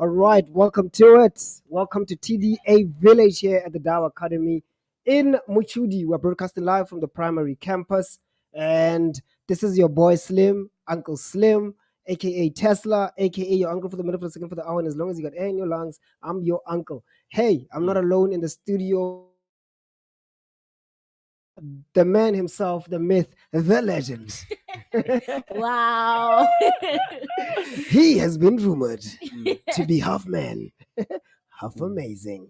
All right, welcome to it. Welcome to TDA Village here at the Tda Academy in Muchudi. We're broadcasting live from the primary campus. And this is your boy Slim, Uncle Slim, aka Tesla, aka your uncle for the minute, for the second, for the hour. And as long as you got air in your lungs, I'm your uncle. Hey, I'm not alone in the studio. The man himself, the myth, the legend. Wow. He has been rumored to be half man, half amazing.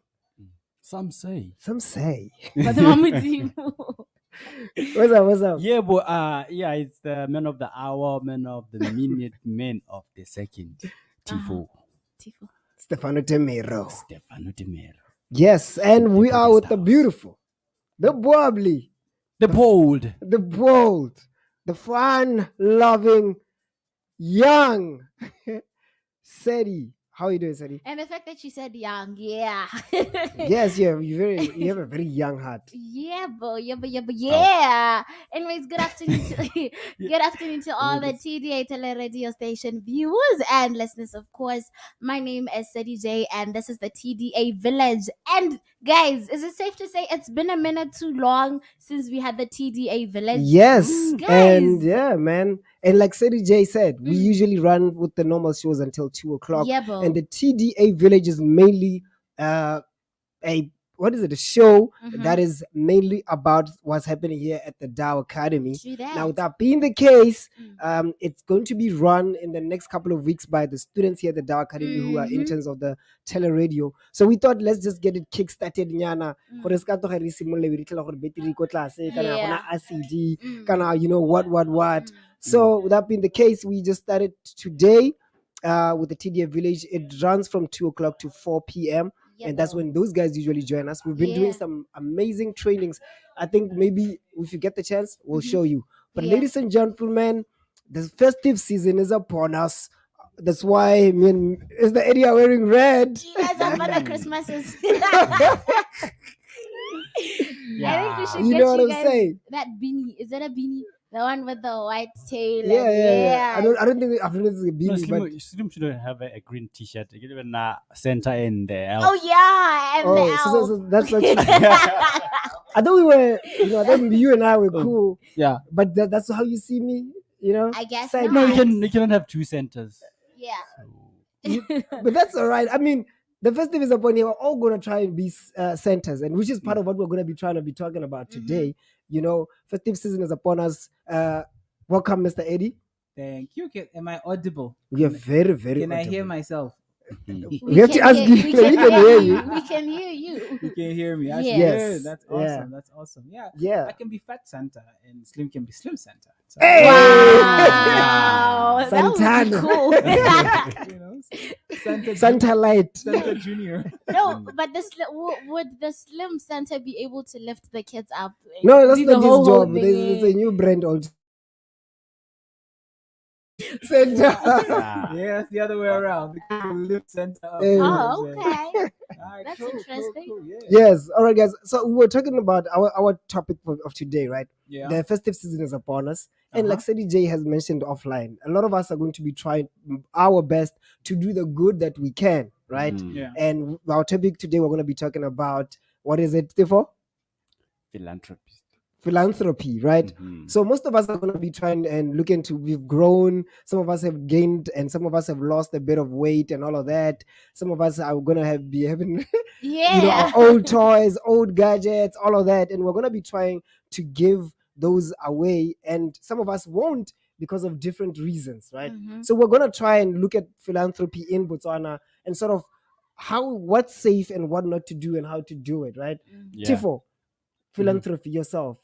Some say. Some say. But the mom with you. What's up? Yeah, but it's the man of the hour, man of the minute, man of the second. Tifo. Stefano Temero. Stefano Temero. Yes, and we are with the beautiful, the bubbly, the bold, the fun-loving, young Sedi. How are you doing, Sedi? And the fact that she said young, yeah. Yes, you have a very young heart. Yeah. Anyways, good afternoon to good afternoon to all the Tda Tele-Radio Station viewers and listeners, of course. My name is Sedi J, and this is the TDA Village. And guys, is it safe to say it's been a minute too long since we had the TDA Village? Yes, guys. And yeah, man. And like Sedi J said, we usually run with the normal shows until 2 o'clock. Yeah, bro. And the TDA Village is mainly a show that is mainly about what's happening here at the Tda Academy. Now, with that being the case, it's going to be run in the next couple of weeks by the students here at the Tda Academy who are interns of the Tele-Radio. So we thought, let's just get it kick-started, nyana. What. So with that being the case, we just started today with the TDA Village. It runs from 2 o'clock to 4 p.m. And that's when those guys usually join us. We've been doing some amazing trainings. I think maybe if you get the chance, we'll show you. But ladies and gentlemen, the festive season is upon us. That's why is the area wearing red? You guys are for the Christmases. I think we should get what I'm saying? That beanie. Is that a beanie? The one with the white tail. Yeah. I don't think it's a beanie, but Slim shouldn't have a green t-shirt. You can even center in the elf. Oh yeah, and the elf. So that's actually. I thought we were, I thought you and I were cool. Yeah, but that's how you see me, I guess not. No, you cannot have two centers. Yeah. But that's all right. I mean, the festive is upon here. We're all going to try and be centers, and which is part of what we're going to be trying to be talking about today. Festive season is upon us. Welcome, Mr. Eddie. Thank you. Am I audible? We are very, very Can audible. I hear myself? We have to ask you. We can hear you. We can hear you. You can hear me. That's Yes. good. That's awesome. Yeah. That's awesome. Yeah. Yeah. I can be Fat Santa and Slim can be Slim Santa. So, Hey! Wow. That would be Santana. cool. Santa Light. Santa Junior. No, but would the Slim Santa be able to lift the kids up? No, that's Do not the whole his job. thing? There's a new brand also. Center. Yeah. Yeah, it's the other way around. The kid will lift center up. Eh. Oh, okay. All right, That's cool, interesting. Cool, yeah. Yes. All right, guys. So we were talking about our topic of today, right? Yeah. The festive season is upon us. And like Uh-huh. Sadie J has mentioned offline, a lot of us are going to be trying our best to do the good that we can, right? Yeah. And our topic today, we're going to be talking about, what is it, Stefo? Philanthropist. Philanthropy, right? So most of us are going to be trying and looking to, we've grown, some of us have gained, and some of us have lost a bit of weight and all of that. Some of us are going to be having Yeah. our old toys, old gadgets, all of that, and we're going to be trying to give those away, and some of us won't because of different reasons, right? So we're going to try and look at philanthropy in Botswana and sort of what's safe and what not to do and how to do it, right? Yeah. Tifo, philanthropy yourself,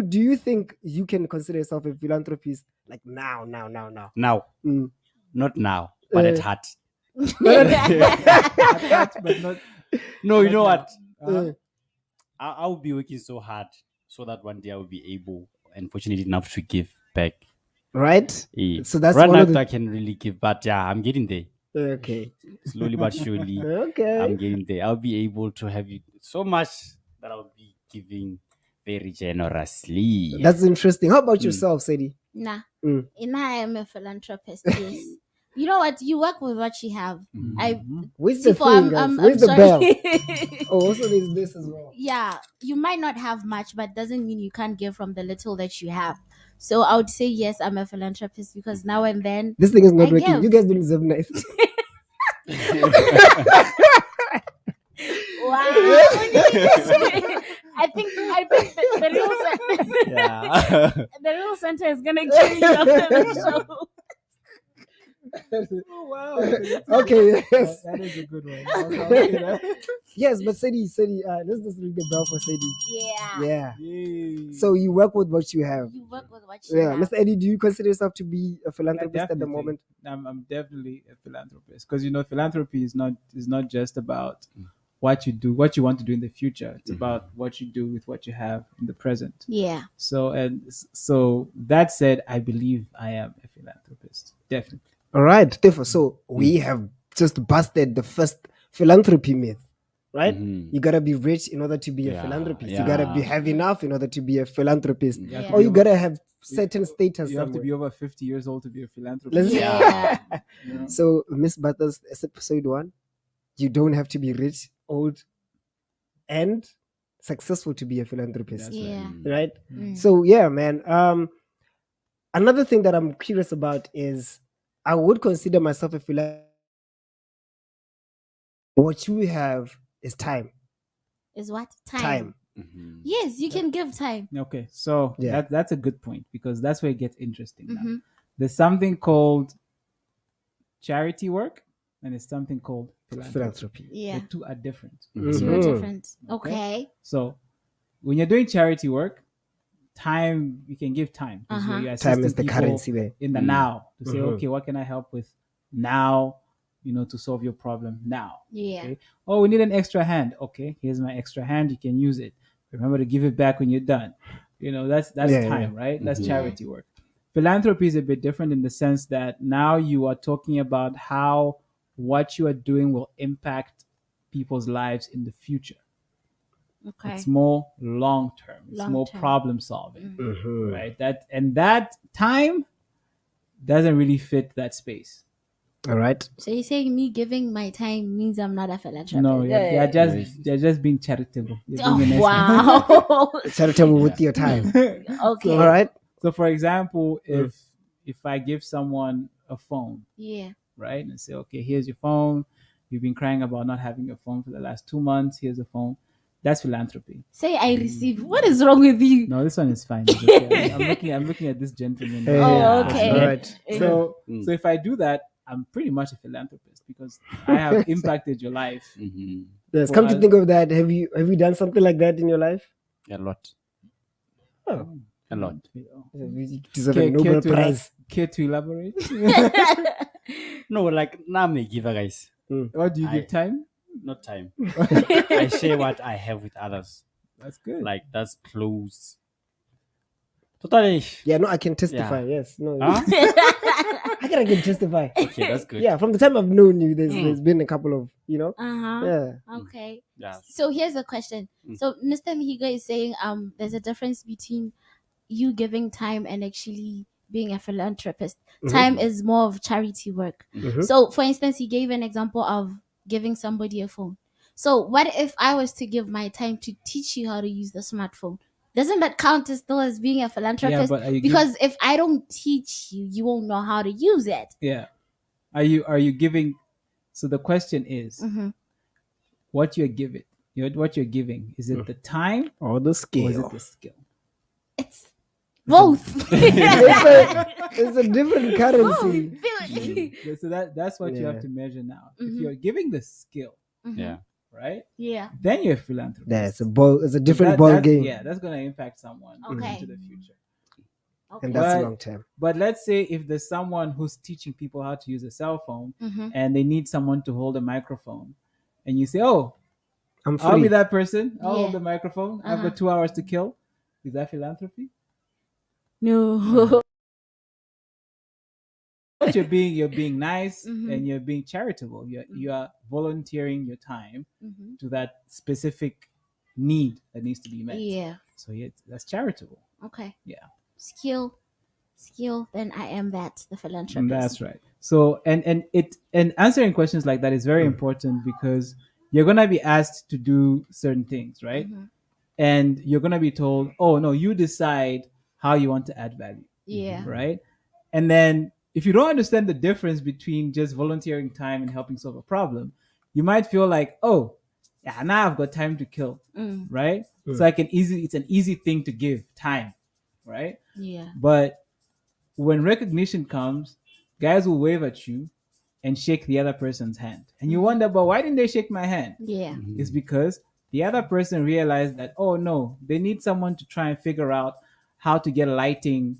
do you think you can consider yourself a philanthropist like now? Now. Mm. Not now, but at heart. But not. No, you know what? Uh, I'll be working so hard so that one day I will be able and fortunate enough to give back. right? So that's right one now of the... I can really give, but yeah, I'm getting there. Okay. Slowly but surely, Okay. I'm getting there. I'll be able to have it so much that I'll be giving very generously. That's interesting. How about yourself, Sadie? Nah. Mm. I am a philanthropist, yes. You know what? You work with what you have. Where's the Tifo, thing, guys? Where's the bell? Oh, also there's this as well. Yeah, you might not have much, but doesn't mean you can't give from the little that you have. So I would say yes, I'm a philanthropist because now and then This thing is not I working. give. You guys don't deserve nice. Wow. I think the real Yeah. the real center is gonna kill you after the show. Oh, wow. Okay, yes. That is a good one. I'll say that. Yes, but Sadie, let's just ring the bell for Sadie. Yeah. Yeah. Yay. So you work with what you have. You work with what you Yeah, have. Mr. Eddie, do you consider yourself to be a philanthropist at the Definitely. moment? I'm definitely a philanthropist because philanthropy is not just about what you do, what you want to do in the future. It's about what you do with what you have in the present. Yeah. So that said, I believe I am a philanthropist. Definitely. All right, Stefo. So we have just busted the first philanthropy myth, right? You gotta be rich in order to be a philanthropist. You gotta have enough in order to be a philanthropist, Yeah. or you gotta have certain status. You have to somewhere. be over 50 years old to be a philanthropist. Yeah. So, Miss Butters, episode 1, you don't have to be rich, old, and successful to be a philanthropist, That's Yeah. right? Mm. So, yeah, man. Another thing that I'm curious about is I would consider myself a philanthropist. What you have is time. Is what? Time. Yes, you can give time. Okay, so Yeah. that's a good point because that's where it gets interesting now. Mhm. There's something called charity work and there's something called philanthropy. Philanthropy. Yeah. The two are different. Two Mhm. are different. Okay. So when you're doing charity work, time, you can give time. 'Cause Uh-huh. you're Time is assisting the people currency there. in the now to say, Mhm. okay, what can I help with now, to solve your problem now? Yeah. Okay. Oh, we need an extra hand. Okay, here's my extra hand. You can use it. Remember to give it back when you're done. That's Yeah, time, yeah. right? That's Mhm. charity work. Philanthropy is a bit different in the sense that now you are talking about how what you are doing will impact people's lives in the future. Okay. It's more long term. It's more Long-term. problem solving, Mhm. right? That time doesn't really fit that space. All right. So you're saying me giving my time means I'm not a philanthropist? No, Yeah. they're just being charitable. You're Oh, being a nice wow. Charitable with your time. Okay. All right. So, for example, if I give someone a phone, Yeah. right, and say, okay, here's your phone. You've been crying about not having a phone for the last 2 months. Here's a phone. That's philanthropy. Say I receive. What is wrong with you? No, this one is fine. It's okay. I'm looking at this gentleman. Oh, okay. All right. So if I do that, I'm pretty much a philanthropist because I have impacted your life. Yes. Well, Come to think of that, have you done something like that in your life? A lot. Oh. A lot. You deserve a Nobel Prize. Care to elaborate? No, like now I'm a giver, guys. What do you give time? Not time. I share what I have with others. That's good. Like that's close Totally. Yeah, no, I can testify. Yeah. Yes, no. Huh? I can testify. Okay, that's good. Yeah, from the time I've known you, there's been a couple of, Uh-huh. yeah. Okay. Yeah. So here's a question. So Mr. Mihiga is saying there's a difference between you giving time and actually being a philanthropist. Time is more of charity work. So for instance, he gave an example of giving somebody a phone. So what if I was to give my time to teach you how to use the smartphone? Doesn't that count as still as being a philanthropist? but are you Because if I don't teach you, you won't know how to use it. Yeah. Are you giving? So the question is, what you're giving? What you're giving, is it the time Or the or is scale. it the skill? It's both. It's a different currency. Both. So that's what you Yeah. have to measure now. If you're giving the skill, Yeah. right, Yeah. then you're a philanthropist. Yeah, it's a different ball game. Yeah, that's gonna impact someone Okay. into the future. Okay. And that's But- long term. But let's say if there's someone who's teaching people how to use a cell phone Mhm. and they need someone to hold a microphone, and you say, "Oh, I'm I'll be free. that person. I'll Yeah. hold the microphone. I've Uh-huh. got 2 hours to kill." Is that philanthropy? No. But you're being nice Mhm. and you're being charitable. You are volunteering your time Mhm. to that specific need that needs to be met. Yeah. So yeah, that's charitable. Okay. Yeah. Skill. Then I am that, the philanthropist. And that's right. So and answering questions like that is very important because you're gonna be asked to do certain things, right? Mhm. And you're gonna be told, "Oh no, you decide how you want to add value." Yeah. Right? And then if you don't understand the difference between just volunteering time and helping solve a problem, you might feel like, "Oh, yeah, now I've got time to kill." Mm. Right? Mm. So it's an easy thing to give time, right? Yeah. But when recognition comes, guys will wave at you and shake the other person's hand. And you wonder, but why didn't they shake my hand? Yeah. It's because the other person realized that, oh no, they need someone to try and figure out how to get lighting,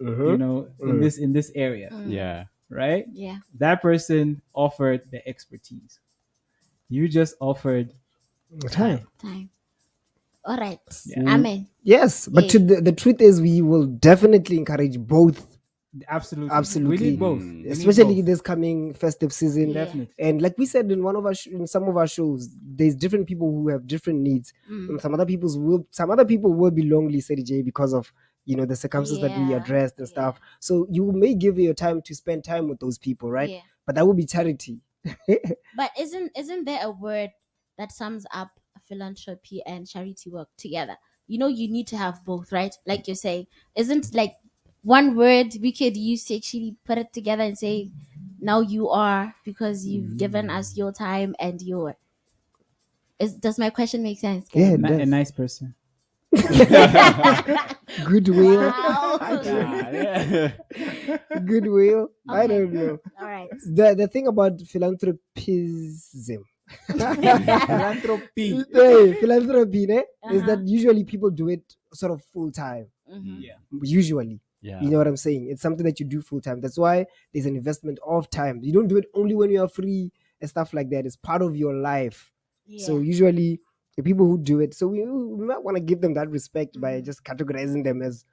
in this area, Yeah. right? Yeah. That person offered the expertise. You just offered Time. Time. All right. Yeah. Amen. Yes, but the truth is, we will definitely encourage both, absolutely. Absolutely. We need both. We need especially both. this coming festive season. Yeah. Definitely. And like we said in in some of our shows, there's different people who have different needs. Mm. And some other people will be lonely, said Jay, because of the circumstances that we Yeah. addressed and stuff. So you may give your time to spend time with those people, right? Yeah. But that would be charity. But isn't there a word that sums up philanthropy and charity work together? You need to have both, right? Like you're saying, isn't like one word we could use to actually put it together and say, now you are, because you've given us your time and your. Does my question make sense? Yeah, guys? it A does. nice person. Goodwill. Wow. Yeah. Goodwill. I Okay. don't know. All right. The thing about philanthropism. Philanthropy. Hey, philanthropy is Uh-huh. that usually people do it sort of full time. Mhm. Yeah. Usually, Yeah. you know what I'm saying? It's something that you do full time. That's why there's an investment of time. You don't do it only when you are free and stuff like that. It's part of your life. Yeah. So usually the people who do it, so we might want to give them that respect by Mhm. just categorizing them as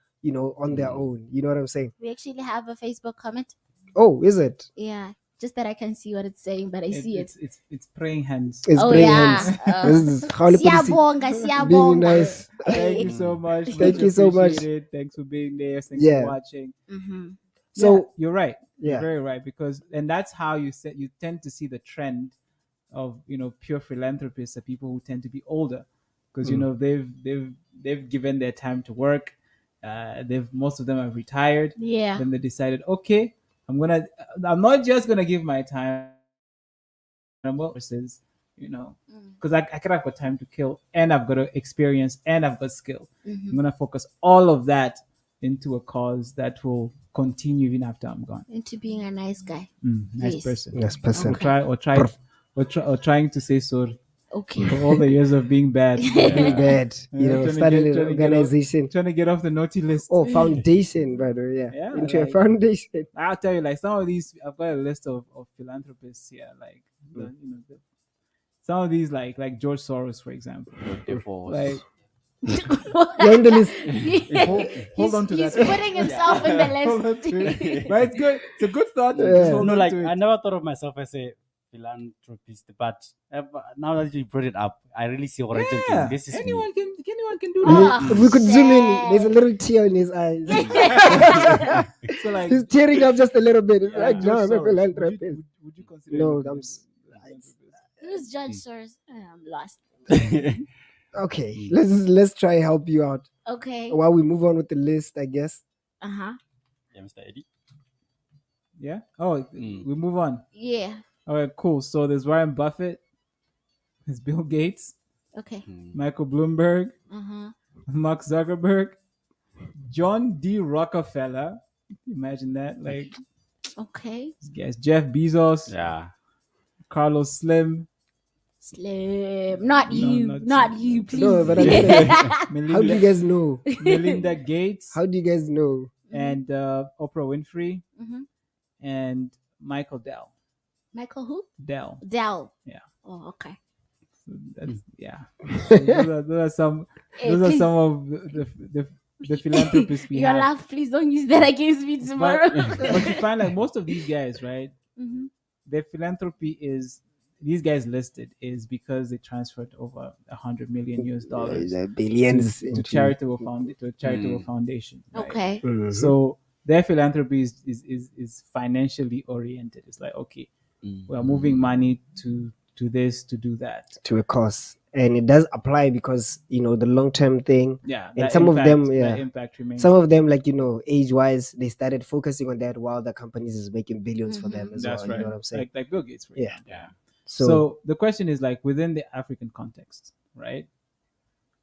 on their own. You know what I'm saying? We actually have a Facebook comment. Oh, is it? Yeah. Just that I can see what it's saying, but I see it. It's praying hands. It's Oh, praying yeah. hands. This is how the policy Siyabonga, being siyabonga. nice. Thank you so much. Thank Much you so much. appreciated. Thanks for being there. Thanks Yeah. for watching. Mm-hmm. So Yeah, you're right. yeah. You're very right, because that's how you tend to see the trend of pure philanthropists are people who tend to be older, because they've given their time to work. Most of them have retired. Yeah. Then they decided, okay, I'm not just gonna give my time. Versus, because I could have got time to kill, and I've got experience, and I've got skill. Mhm. I'm gonna focus all of that into a cause that will continue even after I'm gone. Into being a nice guy. Nice Yes. person. Nice person. Or trying to say sorry Okay. for all the years of being bad. Being bad, Trying to starting get- an trying to get off- organization. Trying to get off the naughty list. Oh, foundation, by the way, Yeah, into a like- foundation. I'll tell you, like some of these, I've got a list of philanthropists here, like some of these, like George Soros, for example. Divorce. Like You're on the list. Hold on to he's that. putting himself in Hold on the to list. it. But it's good. It's a good thought. Yeah. Just hold No, on like to it. I never thought of myself as a philanthropist, but now that you brought it up, I really see what Rachel Yeah. can. This is Anyone me. can do Oh, that. If we could zoom in, there's a shit. little tear in his eyes. So like, He's tearing up just a little bit. It's like, no, George I'm a Soros, philanthropist. would you consider No, him I'm a philanthropist? Who's Judge Source? I'm lost. Okay, let's try help you out Okay. while we move on with the list, I guess. Uh-huh. Yeah, Mr. Eddie. Yeah. Oh, we move on. Yeah. All right, cool. So there's Warren Buffett, there's Bill Gates, Okay. Michael Bloomberg, Uh-huh. Mark Zuckerberg, John D. Rockefeller. Imagine that. Like, Okay. this guy's Jeff Bezos, Yeah. Carlos Slim, Slim. Not No, you. not Not Slim. you, please. No, but I'm saying, how do you Melinda, guys know? Melinda Gates, How do you guys know? and Oprah Winfrey, Mhm. and Michael Dell. Michael who? Dell. Dell. Yeah. Oh, okay. So that's So those are some. Hey, Those are please. some of the philanthropists we Your have. laugh, please don't use that against me tomorrow. But you find like most of these guys, right? Mhm. Their philanthropy is these guys listed is because they transferred over $100 million Billions to into charitable foundation. Right? Okay. Mhm. So their philanthropy is financially oriented. It's like, okay, we are moving money to this to do that. to a cause, and it does apply because the long-term thing. Yeah, And that some of them, that impact remains. Some of them, like age-wise, they started focusing on that while the companies is making billions for them as That's well. right. You know what I'm saying? Like Bill Gates, for Yeah. example. Yeah. So the question is like within the African context, right,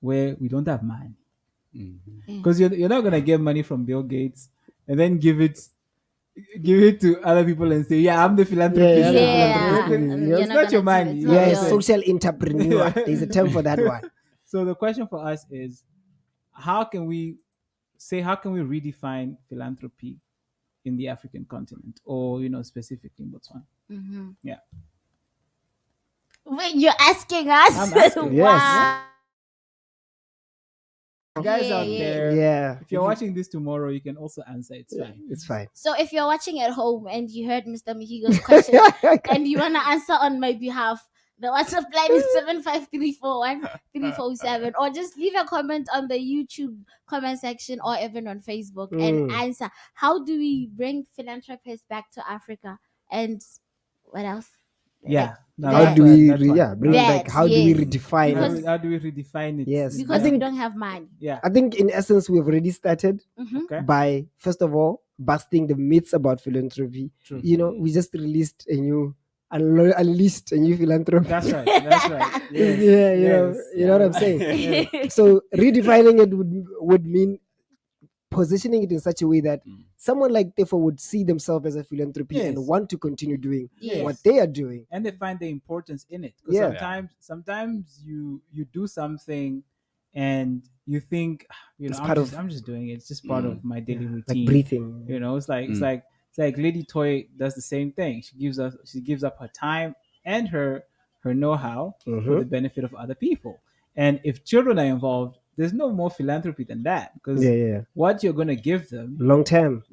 where we don't have money, because you're not gonna get money from Bill Gates and then give it to other people and say, yeah, I'm the philanthropist. Yeah, Yeah. You're It's not your money. It's you not know what I'm Yeah, yours. saying? social entrepreneur. There's a term for that one. So the question for us is, how can we redefine philanthropy in the African continent, or specifically in Botswana? Mhm. Yeah. Wait, you're asking us? I'm asking. Yes. Wow. Guys Yeah, out yeah. there, Yeah, if you're watching this tomorrow, you can also answer. It's yeah, fine. it's fine. So if you're watching at home and you heard Mr. Mihigo's question and you want to answer on my behalf, the WhatsApp line is 753413447, or just leave a comment on the YouTube comment section or even on Facebook and answer. How do we bring philanthropists back to Africa? And what else? Yeah. No, How That- do we that's fine. bring it back? That, How do we yes. redefine Because- it? How do we redefine it? Yes. Because think- we don't have money. Yeah. I think in essence we've already started Mhm. Okay. by first of all busting the myths about philanthropy. True. We just unleashed a new philanthropy. That's right. That's right. Yes. Yeah, Yes. you know what I'm saying. So redefining it would mean positioning it in such a way that someone like Tefo would see themselves as a philanthropy Yes. and want to continue doing Yes. what they are doing. And they find the importance in it. Because Yeah. sometimes you do something and you think, It's I'm part just doing it. It's just part of my daily routine. Like breathing. It's like Lady Toy does the same thing. She gives up her time and her know-how for the benefit of other people. And if children are involved, there's no more philanthropy than that, because what you're going to give them Long term.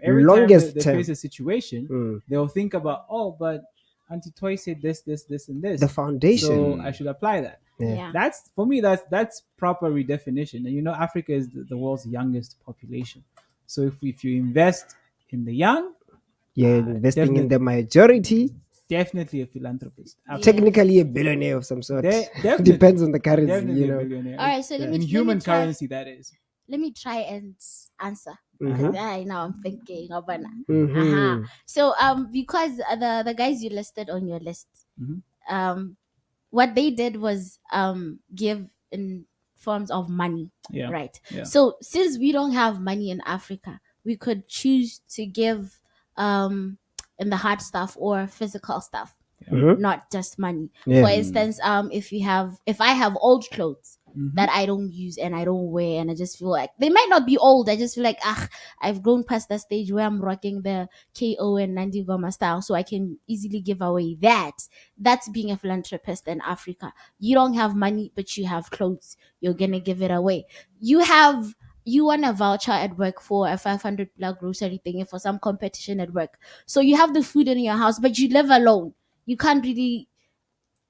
every Longest time they term. face a situation, they'll think about, oh, but Auntie Toy said this, and this. The foundation. So I should apply that. Yeah. That's, for me, that's proper redefinition. And Africa is the world's youngest population. So if you invest in the young, You're investing in definitely. the majority. Definitely a philanthropist. Technically a billionaire of some sort. Definitely. Depends on the currency, Definitely a billionaire. All right, so let me in let human me try, currency, that is. Let me try and answer. Mhm. Now I'm thinking, Obana. Mhm. So because the guys you listed on your list, Mhm. what they did was give in forms of money, Yeah. right? Yeah. So since we don't have money in Africa, we could choose to give in the hard stuff or physical stuff, Mhm. not just money. Yeah. For instance, if I have old clothes, that I don't use and I don't wear, and I just feel like they might not be old. I just feel like I've grown past that stage where I'm rocking the KO and Nandi Goma style, so I can easily give away that. That's being a philanthropist in Africa. You don't have money, but you have clothes. You're gonna give it away. You want a voucher at work for a 500 plug grocery thing for some competition at work. So you have the food in your house, but you live alone. You can't really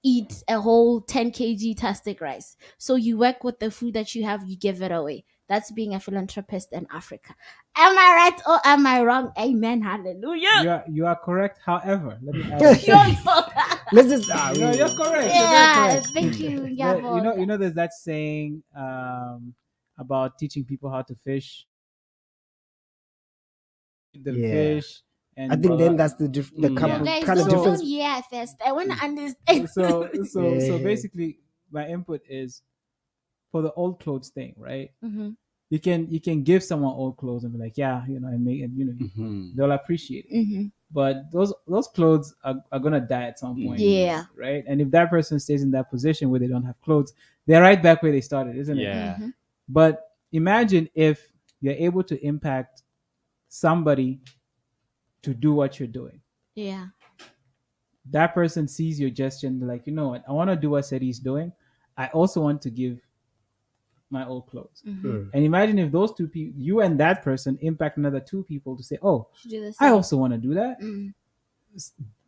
eat a whole 10 kg tastic rice. So you work with the food that you have, you give it away. That's being a philanthropist in Africa. Am I right or am I wrong? Amen. Hallelujah. You are correct. However, let me add. Let's just You're correct. Yeah, You're very correct. thank you. You know, there's that saying about teaching people how to fish. The fish. And I think then that's the You guys kind of difference. first. I want to understand. So basically, my input is for the old clothes thing, right? You can give someone old clothes and be like, yeah, you know, they'll appreciate it. But those clothes are gonna die at some point, Yeah. right? And if that person stays in that position where they don't have clothes, they're right back where they started, isn't it? Yeah. But imagine if you're able to impact somebody to do what you're doing. Yeah. That person sees your gesture and they're like, you know what, I want to do what Seti's doing. I also want to give my old clothes. And imagine if those two people, you and that person, impact another two people to say, oh, I also want to do that.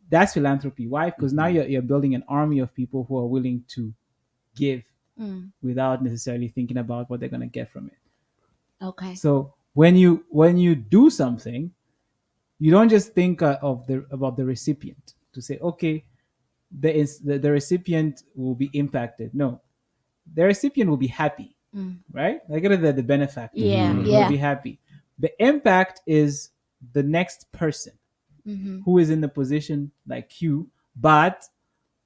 That's philanthropy. Why? Because now you're building an army of people who are willing to give without necessarily thinking about what they're going to get from it. Okay. So when you do something, you don't just think about the recipient to say, okay, the recipient will be impacted. No, the recipient will be happy, right? Like the benefactor will be happy. The impact is the next person who is in the position like you, but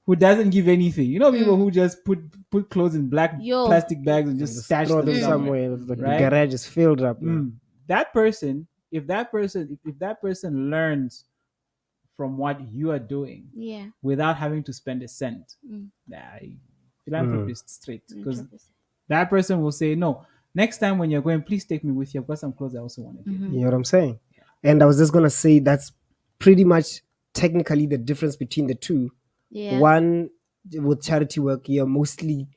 who doesn't give anything. You know, people who just put clothes in black plastic bags and just stash throw them somewhere. The Right? garage is filled up. That person, if that person learns from what you are doing, without having to spend a cent, philanthropist straight, because that person will say, no, next time when you're going, please take me with you. I've got some clothes I also want to give. You know what I'm saying? And I was just gonna say that's pretty much technically the difference between the two. One, with charity work, you're mostly,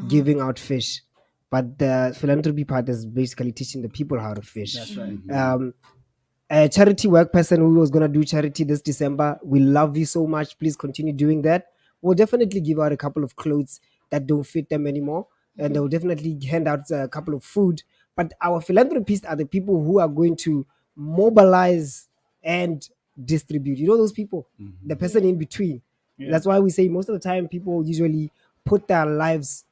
giving out fish, but the philanthropy part is basically teaching the people how to fish. That's right. A charity work person who was gonna do charity this December, we love you so much. Please continue doing that. We'll definitely give out a couple of clothes that don't fit them anymore, and they'll definitely hand out a couple of food. But our philanthropists are the people who are going to mobilize and distribute. You know those people, the person in between. That's why we say most of the time people usually put their lives.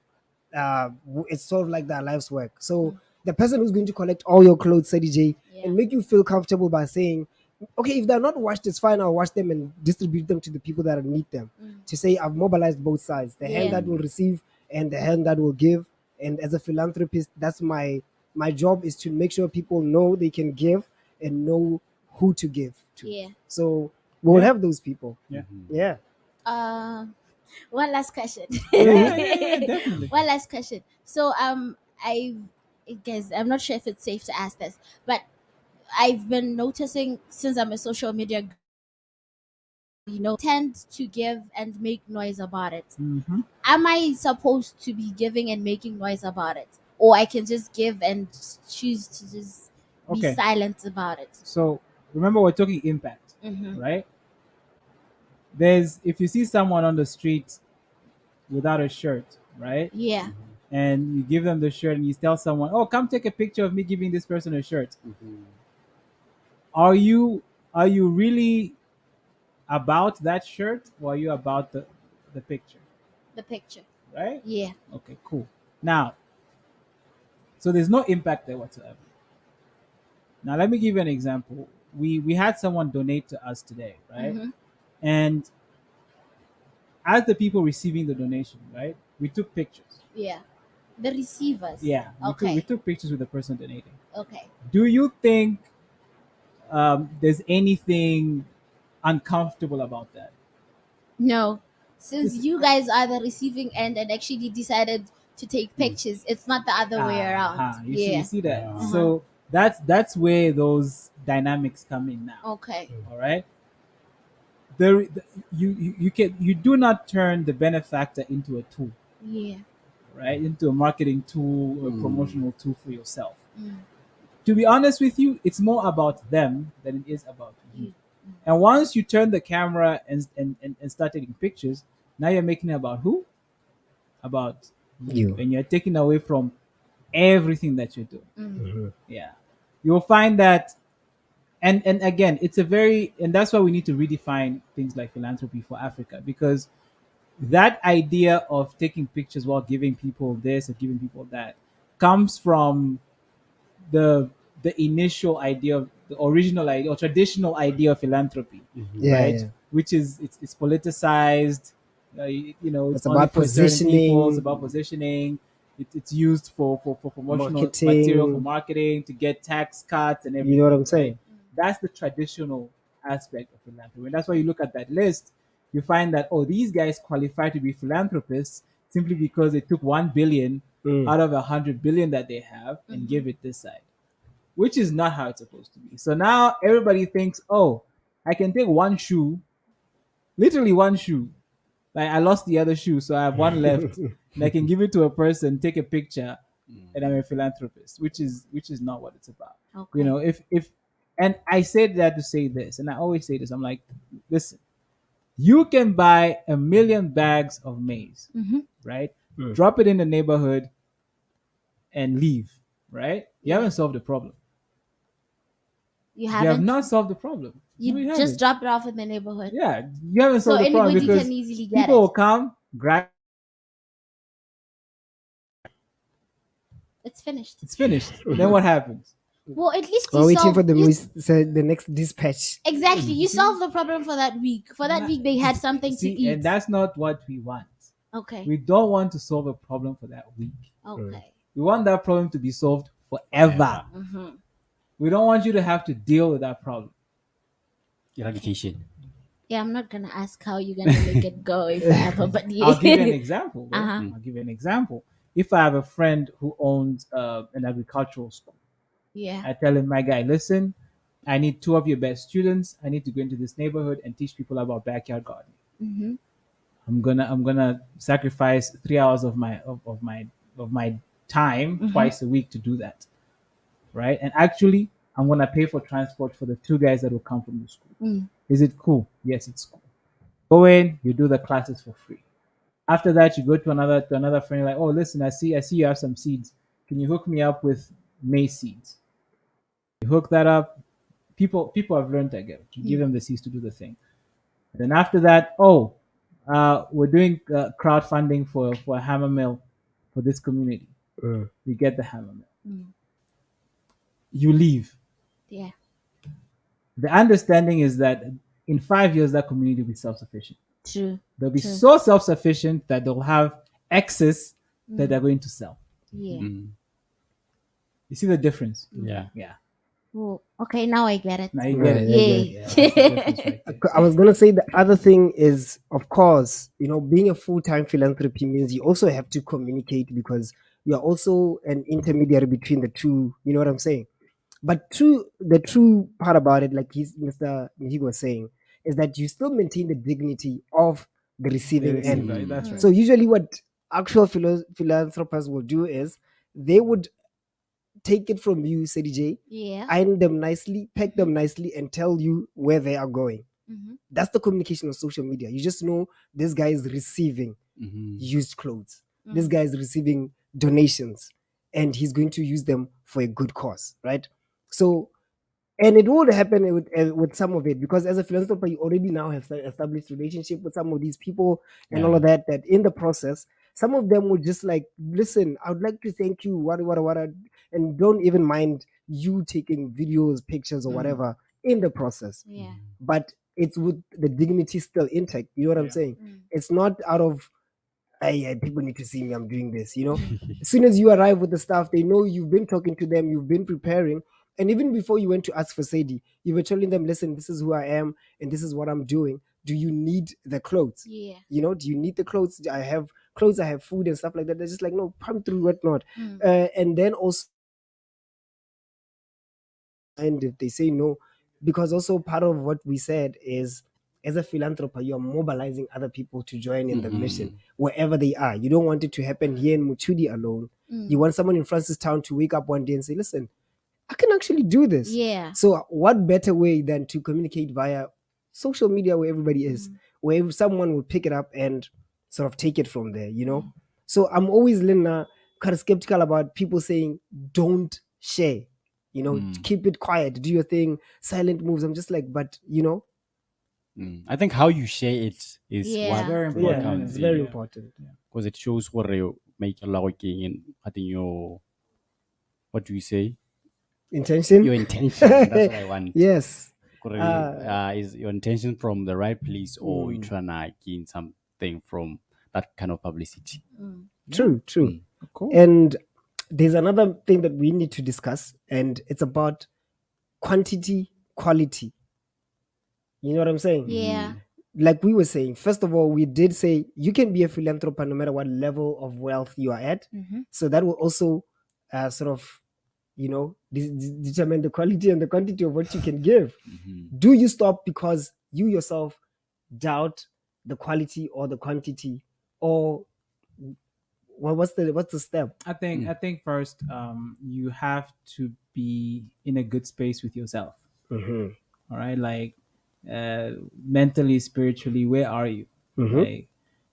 It's sort of like their life's work. So the person who's going to collect all your clothes, DJ, and make you feel comfortable by saying, okay, if they're not washed, it's fine. I'll wash them and distribute them to the people that need them. To say I've mobilized both sides, the hand that will receive and the hand that will give. And as a philanthropist, that's my job, is to make sure people know they can give and know who to give to. So we'll have those people. One last question. Definitely. One last question. So I guess I'm not sure if it's safe to ask this, but I've been noticing since I'm a social media, tend to give and make noise about it. Am I supposed to be giving and making noise about it, or I can just give and choose to just be silent about it? So remember, we're talking impact, right? If you see someone on the street without a shirt, right? Yeah. And you give them the shirt and you tell someone, oh, come take a picture of me giving this person a shirt. Are you really about that shirt, or are you about the picture? The picture. Right? Yeah. Okay, cool. Now, so there's no impact there whatsoever. Now, let me give you an example. We had someone donate to us today, right? And as the people receiving the donation, right, we took pictures. Yeah. The receivers. Yeah. We took pictures with the person donating. Okay. Do you think there's anything uncomfortable about that? No. Since you guys are the receiving end and actually decided to take pictures. It's not the other way around. You see that. Uh-huh. So that's where those dynamics come in now. Okay. All right. You do not turn the benefactor into a tool, Yeah. right? Into a marketing tool or a promotional tool for yourself. Mm. To be honest with you, it's more about them than it is about you. And once you turn the camera and start taking pictures, now you're making it about who? About You. and you're taking away from everything that you're doing. Mhm. Yeah. You'll find that and again, it's a very and that's why we need to redefine things like philanthropy for Africa, because that idea of taking pictures while giving people this or giving people that comes from the initial idea of the original idea or traditional idea of philanthropy, Yeah, right? yeah. Which is it's politicized, it's It's only about for certain people. It's positioning. about positioning. It's used for promotional Marketing. material, for marketing, to get tax cuts and everything. You know what I'm saying? That's the traditional aspect of philanthropy. And that's why you look at that list, you find that, oh, these guys qualify to be philanthropists simply because they took 1 billion out of 100 billion that they have and gave it this side, which is not how it's supposed to be. So now everybody thinks, oh, I can take one shoe, literally one shoe. Like I lost the other shoe, so I have one left, and I can give it to a person, take a picture, and I'm a philanthropist, which is not what it's about. Okay. You know, if and I said that to say this, and I always say this, I'm like, listen, you can buy 1 million bags of maize, right? Drop it in the neighborhood and leave, right? You haven't solved the problem. You You have haven't. not solved the problem. You No, just haven't. drop it off in the neighborhood. Yeah, you haven't So solved the problem anybody because can easily get people will it. come, grab. It's finished. It's finished. Then what happens? Well, at least We're you waiting solved for the you the next dispatch. exactly. You solved the problem for that week. For that week, they had something to See, eat. and that's not what we want. Okay. We don't want to solve a problem for that week. Okay. We want that problem to be solved forever. We don't want you to have to deal with that problem. Eradication. Yeah, I'm not gonna ask how you're gonna make it go if ever, but yeah. I'll give you an example. Bro. Uh-huh. I'll give you an example. If I have a friend who owns an agricultural school, Yeah. I tell him, my guy, listen, I need 2 of your best students. I need to go into this neighborhood and teach people about backyard gardening. Mm-hmm. I'm gonna sacrifice 3 hours of my time twice a week to do that, right? And actually, I'm gonna pay for transport for the 2 guys that will come from the school. Is it cool? Yes, it's cool. Go in, you do the classes for free. After that, you go to another friend, you're like, oh, listen, I see you have some seeds. Can you hook me up with maize seeds? You hook that up. People have learned that game. You give them the seeds to do the thing. And then after that, we're doing crowdfunding for a hammer mill for this community. You get the hammer mill. You leave. Yeah. The understanding is that in 5 years, that community will be self-sufficient. True. They'll be so self-sufficient that they'll have excess that they're going to sell. Yeah. You see the difference? Yeah. Yeah. Oh, okay, now I get it. Now you get it. Yay. Yeah, that's the difference right there. I was gonna say the other thing is, of course, being a full-time philanthropy means you also have to communicate because you are also an intermediary between the two. You know what I'm saying? But the true part about it, like Mr. Nihig was saying, is that you still maintain the dignity of the receiving end. Right, that's right. So usually, what actual philanthropists will do is they would take it from you, CDJ, Yeah. iron them nicely, pack them nicely, and tell you where they are going. That's the communication on social media. You just know this guy is receiving used clothes. This guy is receiving donations, and he's going to use them for a good cause, right? So, and it would happen with some of it because as a philanthropist, you already now have established relationship with some of these people and all of that. That in the process, some of them would just like, listen, I would like to thank you, what, and don't even mind you taking videos, pictures, or whatever in the process. Yeah. But it's with the dignity still intact. You know what I'm saying? It's not out of, people need to see me, I'm doing this. As soon as you arrive with the staff, they know you've been talking to them, you've been preparing. And even before you went to ask for Sadie, you were telling them, listen, this is who I am and this is what I'm doing. Do you need the clothes? Yeah. Do you need the clothes? I have clothes, I have food and stuff like that. They're just like, no, pump through, whatnot. And then also, and if they say no, because also part of what we said is, as a philanthropist, you're mobilizing other people to join in the mission wherever they are. You don't want it to happen here in Muchudi alone. You want someone in Francistown to wake up one day and say, listen, I can actually do this. Yeah. So what better way than to communicate via social media where everybody is, where someone will pick it up and sort of take it from there, you know? So I'm always, Lina, kind of skeptical about people saying, don't share, you know, keep it quiet, do your thing, silent moves. I'm just like, but, you know? I think how you share it is Yeah. Very what important. counts. It's very important. Because it shows what you make a working in. I think your, what do you say? Intention? Your intention. That's what I want. Yes. Is your intention from the right place, or you trying to gain something from that kind of publicity? True. Cool. And there's another thing that we need to discuss, and it's about quantity, quality. You know what I'm saying? Yeah. Like we were saying, first of all, we did say you can be a philanthropist no matter what level of wealth you are at. So that will also sort of, you know, determine the quality and the quantity of what you can give. Do you stop because you yourself doubt the quality or the quantity, or what's the step? I think first, you have to be in a good space with yourself. All right, like mentally, spiritually, where are you? Like,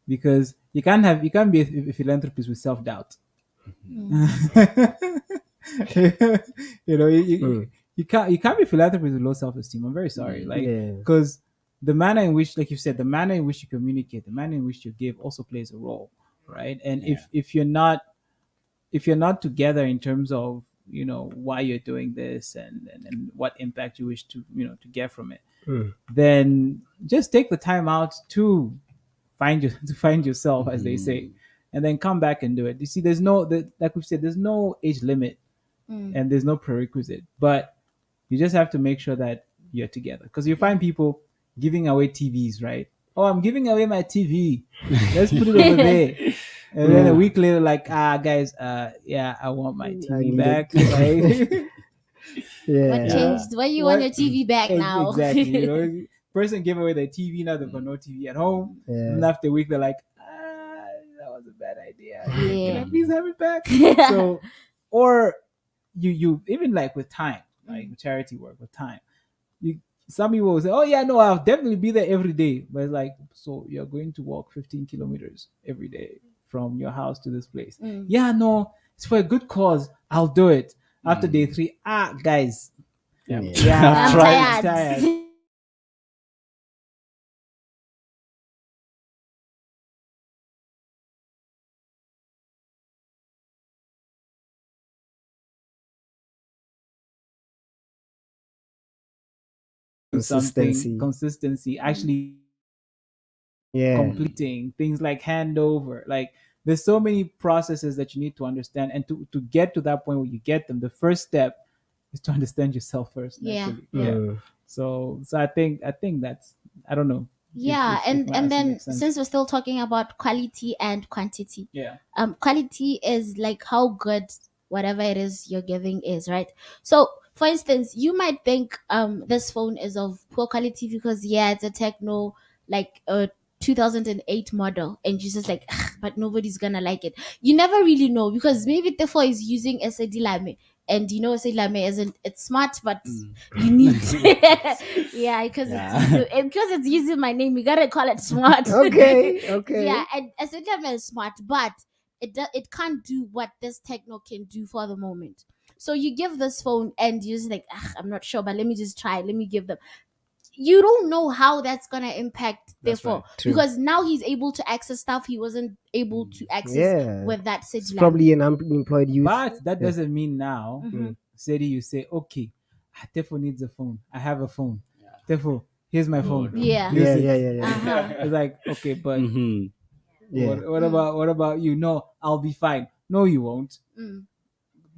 because you can't be a philanthropist with self-doubt. You know, you can't be a philanthropist with low self-esteem. I'm very sorry, like, because the manner in which, like you said, the manner in which you communicate, the manner in which you give also plays a role, right? And if you're not together in terms of, you know, why you're doing this and what impact you wish to, you know, to get from it, then just take the time out to find yourself, as they say, and then come back and do it. You see, there's no, like we've said, there's no age limit and there's no prerequisite, but you just have to make sure that you're together, because you find people giving away TVs, right? Oh, I'm giving away my TV. Let's put it over there. And then a week later, like, guys, yeah, I want my TV back. Right? What changed? Why you want your TV back now? Exactly. You know, person gave away their TV. Now they've got no TV at home. And after a week, they're like, that was a bad idea. Can I please have it back? So, or you even like with time, like with charity work with time, some people will say, oh yeah, no, I'll definitely be there every day. But it's like, so you're going to walk 15 kilometers every day from your house to this place. Yeah, no, it's for a good cause. I'll do it. After day 3, guys. Yeah, I'm tired. Consistency, actually completing things like handover. Like, there's so many processes that you need to understand, and to get to that point where you get them, the first step is to understand yourself first. So I think that's, I don't know. And then since we're still talking about quality and quantity, quality is like how good whatever it is you're giving is, right? So for instance, you might think this phone is of poor quality because it's a techno, like a 2008 model, and you're just like, but nobody's gonna like it. You never really know, because maybe the phone is using SAD Lame, and you know SAD Lame isn't, it's smart, but you need because it's using my name, you gotta call it smart. Okay. And SAD Lame is smart, but it can't do what this techno can do for the moment. So you give this phone and you're just like, I'm not sure, but let me just try. Let me give them. You don't know how that's gonna impact their phone, because now he's able to access stuff he wasn't able to access with that city. It's probably an unemployed youth. But that doesn't mean now, Sadie, you say, okay, Tefo needs a phone. I have a phone. Tefo, here's my phone. It's like, okay, but what about you? No, I'll be fine. No, you won't.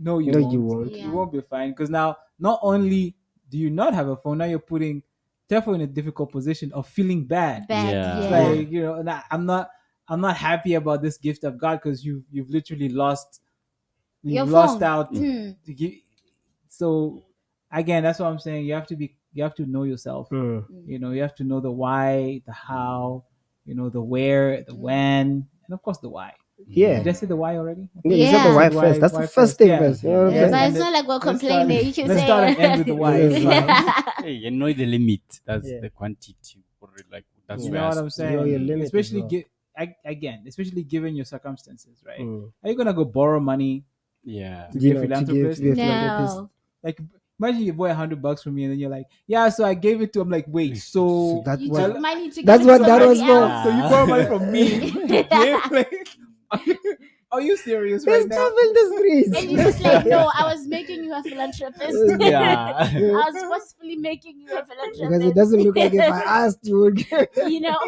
No, you won't. You won't be fine, because now not only do you not have a phone, now you're putting Tefo in a difficult position of feeling bad. Yeah. Like, you know, I'm not I'm not happy about this gift I've got because you've literally lost. Your You've lost phone. out. So again, that's what I'm saying. You have to know yourself. You know, you have to know the why, the how, you know, the where, the when, and of course the why. Yeah. Did I say the why already? Yeah, you said the Yeah. why first. That's the first thing Yeah. first. You know what I'm Yes, saying? but it's not like we're complaining. You can Let's say start and end with the why. It's fine. Hey, you know the limit. That's Yeah. the quantity. Or like that's You where know I what I'm saying? your limit as Especially well. especially given your circumstances, right? Are you gonna go borrow money yeah. to be a To give philanthropist? to be a philanthropist. no. Like, imagine you borrow $100 from me, and then you're like, "Yeah, so I gave it to." I'm like, "Wait, so That You was took money to that's give it what to that was somebody for. else. so you borrow money from me to give? Like, are you serious right There's now?" tough industries. And you're just like, no, I was making you a philanthropist. Yeah. I was forcefully making you a philanthropist. Because it doesn't look like if I asked you would give. You know?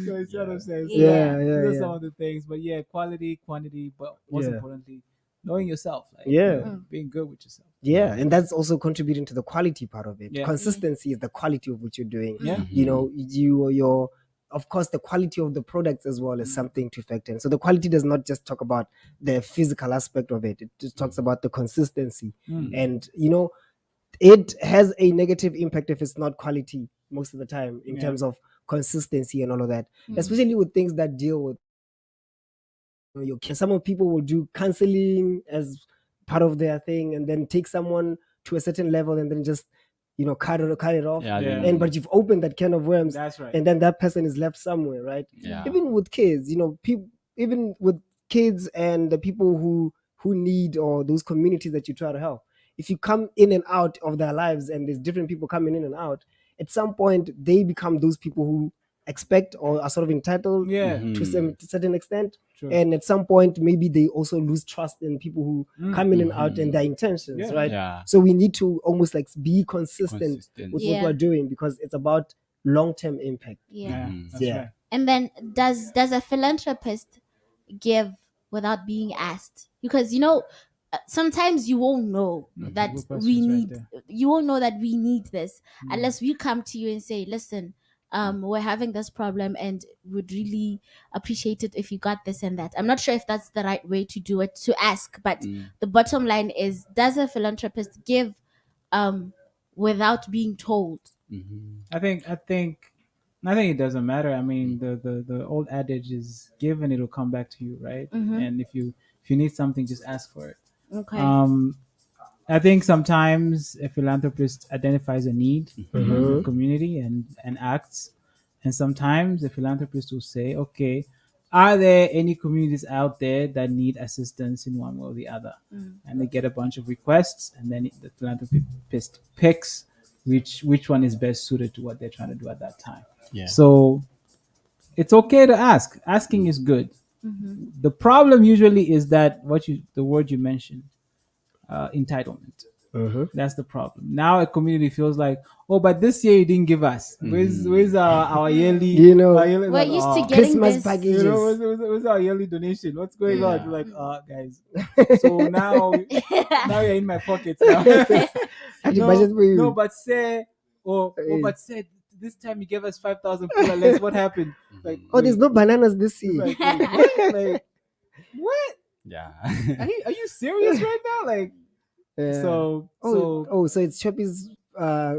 So it's what I'm saying. So Yeah. these are Yeah. some of the things, but yeah, quality, quantity, but most Yeah. importantly, knowing yourself. Like, Yeah. you know, being good with yourself. Yeah, and that's also contributing to the quality part of it. Yeah. Consistency is the quality of what you're doing. Yeah. You know, your of course the quality of the products as well is something to factor in. So the quality does not just talk about the physical aspect of it. It just talks about the consistency. And you know, it has a negative impact if it's not quality most of the time in terms of consistency and all of that. Especially with things that deal with some of people will do counseling as part of their thing and then take someone to a certain level and then just cut it off. Yeah. Yeah. And but you've opened that can of worms, That's right. and then that person is left somewhere, right? Yeah. Even with kids, people, even with kids and the people who need, or those communities that you try to help, if you come in and out of their lives and there's different people coming in and out, at some point they become those people who expect or are sort of entitled Yeah. to some certain extent. True. And at some point maybe they also lose trust in people who come in and out and their intentions, Yeah. right? Yeah. So we need to almost like be consistent with Yeah. what we're doing, because it's about long-term impact. Yeah. That's Yeah. right. And then does a philanthropist give without being asked? Because sometimes you won't know that good questions we right need there. you won't know that we need this unless we come to you and say, listen, we're having this problem and would really appreciate it if you got this and that. I'm not sure if that's the right way to do it, to ask, but the bottom line is, does a philanthropist give without being told? I think it doesn't matter. I mean, the old adage is, give and it'll come back to you, right? And if you need something, just ask for it. Okay. I think sometimes a philanthropist identifies a need in the community and acts. And sometimes a philanthropist will say, okay, are there any communities out there that need assistance in one way or the other? And they get a bunch of requests, and then the philanthropist picks which one is best suited to what they're trying to do at that time. Yeah. So it's okay to ask. Asking is good. The problem usually is that the word you mentioned, entitlement. That's the problem. Now a community feels like, oh, but this year you didn't give us. Where's our yearly? Our yearly, We're used to getting Christmas this. packages. where's our yearly donation? What's going on? We're like, guys. So now you're in my pockets now. Had to budget for you. No, but say, but say this time you gave us 5,000 kula less. What happened? Like, Oh, there's no bananas this year. like, what? Like, what? Yeah. Are you serious right now? Like, Yeah. so So it's Choppy's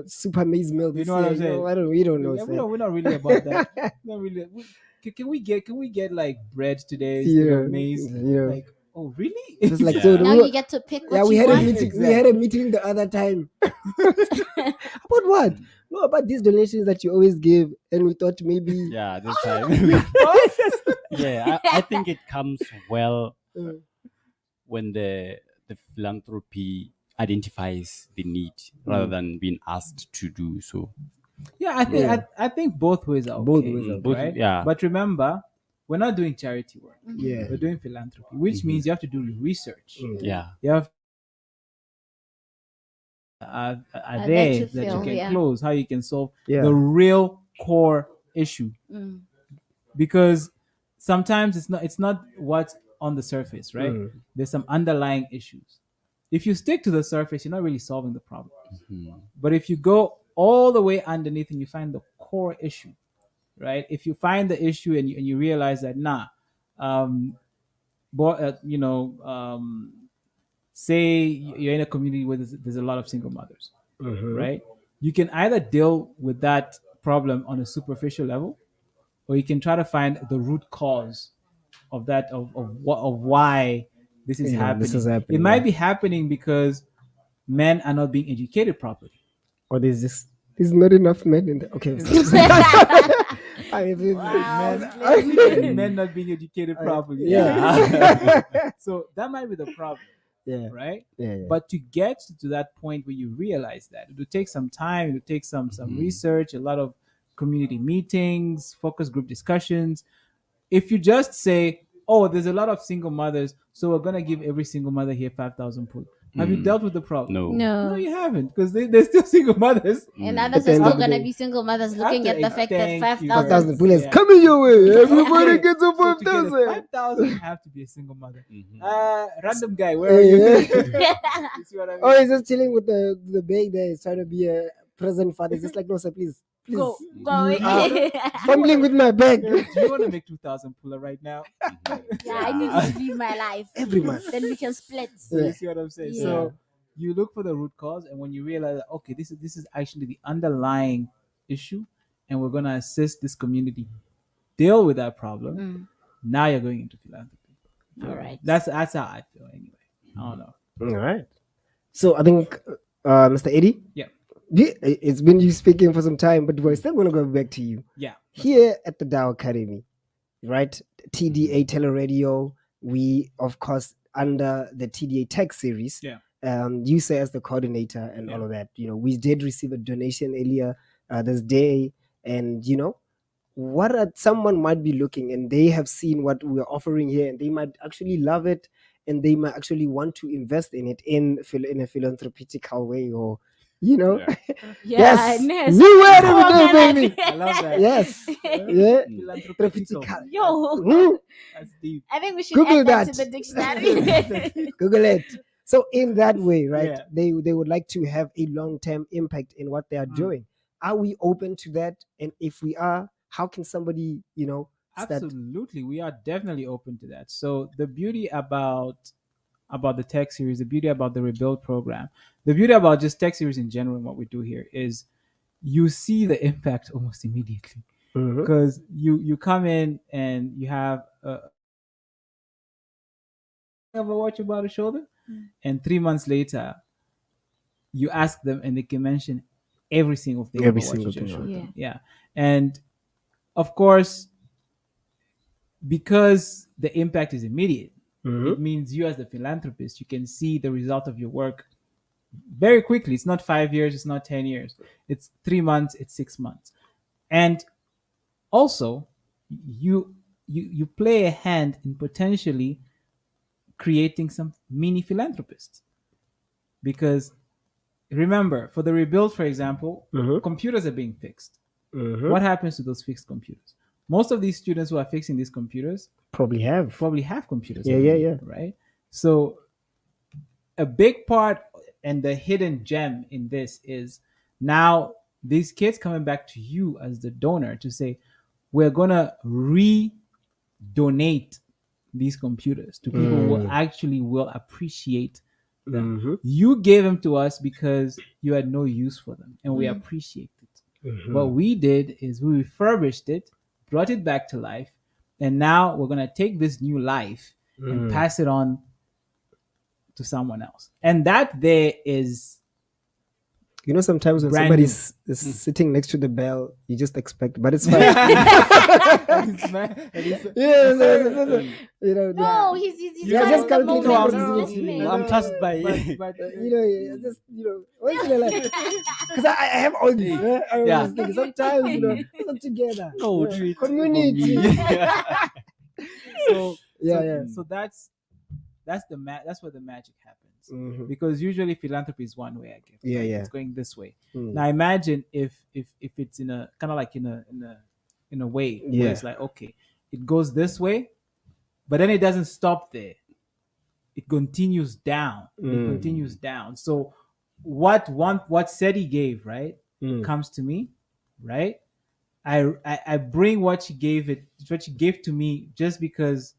super maize meal you this know what I'm year. saying? We don't know. Yeah, sir. we're not really about that. Not really. Can we get like bread today instead Yeah, of maize? yeah. Like, oh really? Just like Yeah. so. Now you get to pick what we you had want. a meeting. We had a meeting the other time. About what? No, about these donations that you always give, and we thought maybe. Yeah, this time. Yeah, I think it comes well when the philanthropy identifies the need rather than being asked to do so. Yeah, I think both ways are okay. Both ways are Both, right? yeah. But remember, we're not doing charity work. Yeah. We're doing philanthropy, which means you have to do research. Yeah. You have are there there to that you fill, can yeah. close, how you can solve Yeah. the real core issue. Because sometimes it's not what's on the surface, right? There's some underlying issues. If you stick to the surface, you're not really solving the problem. But if you go all the way underneath and you find the core issue, right? If you find the issue and you realize that you know, say you're in a community where there's a lot of single mothers, right? You can either deal with that problem on a superficial level, or you can try to find the root cause of that of why this is happening. This is happening. It might be happening because men are not being educated properly. Or there's not enough men in the okay. Men not being educated properly. Yeah. So that might be the problem. Yeah. Right? Yeah. But to get to that point where you realize that, it will take some time, it will take some research, a lot of community meetings, focus group discussions. If you just say, oh, there's a lot of single mothers, so we're going to give every single mother here 5,000 pul. Have you dealt with the problem? No, you haven't, because they're still single mothers. And others are still going to be single mothers looking at the fact that 5,000 pul is coming your way. Everybody gets a 5,000. 5,000 have to be a single mother. Random guy, where are you? You see what I mean? Oh, he's just chilling with the babe there. He's trying to be a present father. He's just like, no, sir, please. Go. Fumbling with my bag. Do you want to make 2,000 puller right now? Yeah, I need you to live my life every month. Then we can split. So you see what I'm saying? Yeah. So you look for the root cause, and when you realize that, okay, this is actually the underlying issue, and we're going to assist this community deal with that problem. Now you're going into philanthropy. All right. That's how I feel anyway. I don't know. All right. So I think, Mr. Eddie. Yeah. It's been you speaking for some time, but we're still going to go back to you. Yeah. Here at the Tda Academy, right? Tda Tele-Radio, we, of course, under the Tda Tech series, you say as the coordinator and all of that, you know, we did receive a donation earlier this day, and, you know, someone might be looking and they have seen what we're offering here, and they might actually love it, and they might actually want to invest in it in a philanthropical way, or you know. Yes. New word of the day, baby. I love that. Yes. Yeah. Philanthropical. Yo. That's deep. I think we should Google add that to that. the dictionary. Google it. So in that way, right, they would like to have a long-term impact in what they are doing. Are we open to that? And if we are, how can somebody, you know, start? Absolutely. We are definitely open to that. So the beauty about the tech series, the beauty about the Rebuild program, the beauty about just tech series in general and what we do here is you see the impact almost immediately. Because you come in and you have a watch about a shoulder, and 3 months later you ask them and they can mention every single thing. Every single thing. Yeah. And of course, because the impact is immediate, it means you as the philanthropist, you can see the result of your work very quickly. It's not 5 years, it's not 10 years. It's 3 months, it's 6 months. And also, you play a hand in potentially creating some mini philanthropists. Because remember, for the Rebuild, for example, computers are being fixed. What happens to those fixed computers? Most of these students who are fixing these computers probably have computers. Yeah. Right? So a big part and the hidden gem in this is now these kids coming back to you as the donor to say, we're going to re-donate these computers to people who actually will appreciate them. You gave them to us because you had no use for them, and we appreciate it. What we did is we refurbished it, brought it back to life, and now we're going to take this new life and pass it on to someone else. And that there is, you know, sometimes when somebody's sitting next to the bell, you just expect, but it's fine. You know, no, he's just calculating. I'm touched by but you know, just, you know, once in a life, because I have all these. Sometimes, you know, not together. No, community. So that's where the magic happens. Because usually philanthropy is one way, I guess. It's going this way. Now imagine if it's in a kind of like in a way where it's like, okay, it goes this way, but then it doesn't stop there. It continues down. It continues down. So what SETI gave, right, comes to me, right? I bring what she gave to me just because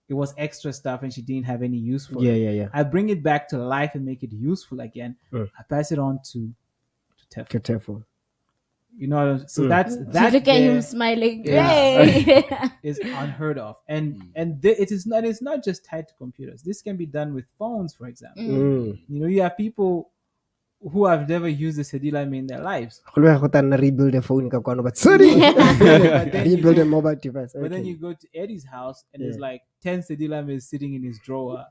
it was extra stuff and she didn't have any use for it. Yeah. I bring it back to life and make it useful again. I pass it on to Tefo. Careful. You know, so that Look at him smiling. Yeah. Yay. is unheard of, and it's not just tied to computers. This can be done with phones, for example. You know, you have people who have never used a cellular in their lives. Rebuild a phone, but sorry, rebuild a mobile device. But then you go to Eddie's house and there's like 10 cellular sitting in his drawer,